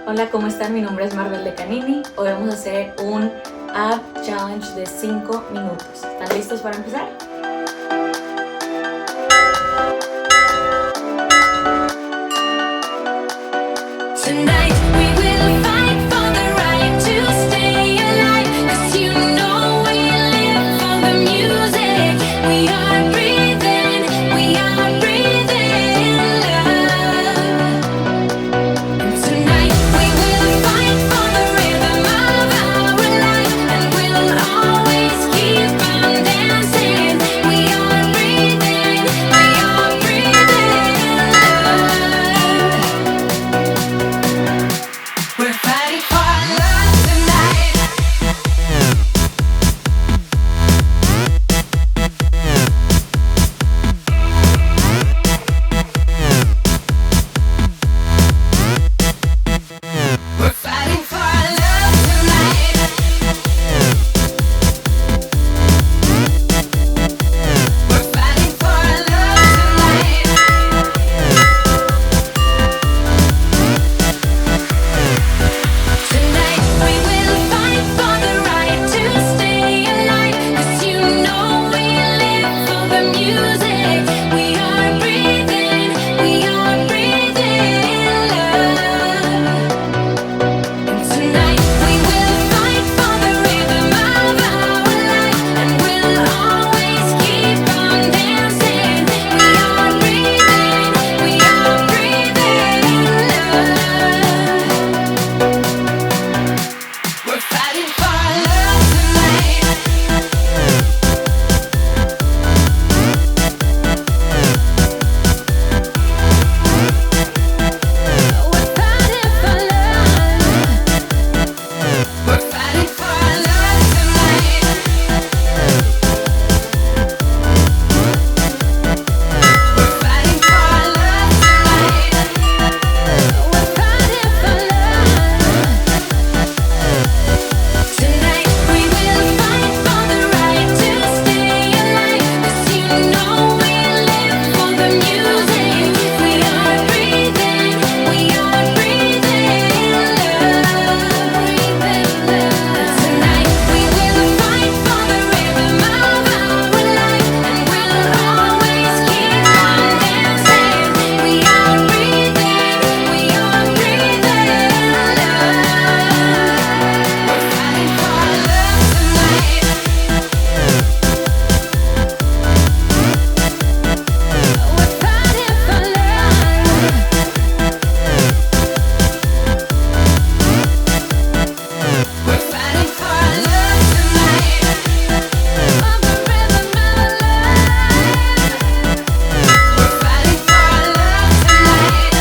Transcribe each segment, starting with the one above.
Hola, ¿cómo están? Mi nombre es Marvel de Canini. Hoy vamos a hacer un Ab Challenge de 5 minutos. ¿Están listos para empezar? Tonight we will fight for the right to stay alive, 'cause you know we live for the music. We are breathing love. And tonight we will fight for the rhythm of our life, and we'll always keep on dancing. We are breathing love. We're fighting for love tonight. We're fighting for love tonight. We're fighting for love tonight. Tonight we will fight for the right to stay alive, 'cause you know we live for the music. We are breathing love. And tonight we will fight for the rhythm of our life, and we'll always keep on dancing. We are breathing love. We're fighting for love tonight. We're fighting for love. We're fighting for love tonight. We're fighting for love tonight. We're fighting for love. Tonight we will fight for the right to stay alive, 'cause you know we live for the music. We are breathing love. Tonight we will fight for the rhythm of our life, and we'll always keep on dancing. We are breathing love. We're fighting for love tonight. We're fighting for love. We're fighting for love tonight. On the rhythm of love. We're fighting for love tonight.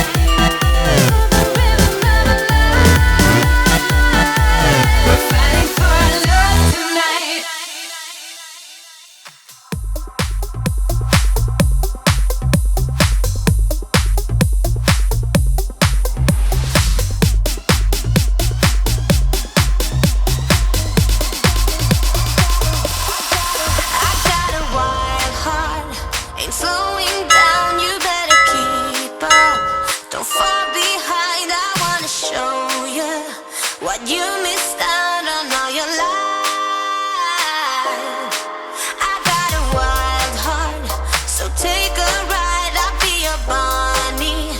On the rhythm of love. We're fighting for love tonight. I got a wild heart, ain't slowing down, you better keep up. Don't fall behind, I wanna show you what you missed out on all your life. I got a wild heart, so take a ride, I'll be your Bonnie.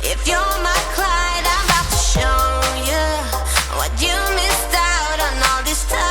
If you're my Clyde, I'm about to show you what you missed out on all this time.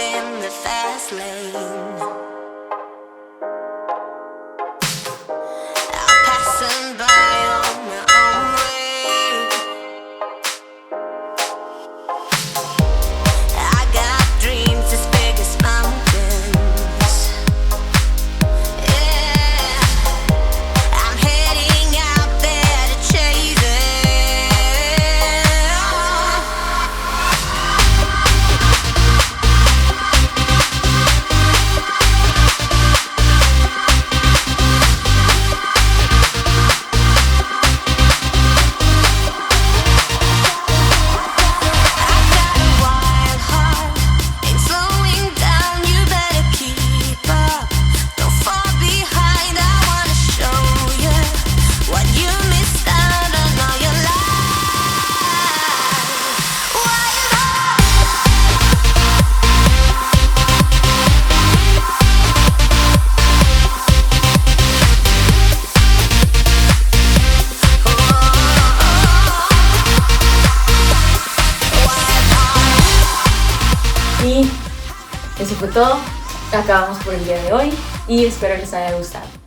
in the fast lane. I'm passing by on my own way. I got dreams as big as mountains. Yeah, I'm heading out there to chase it. Y eso fue todo. Acabamos por el día de hoy y espero les haya gustado.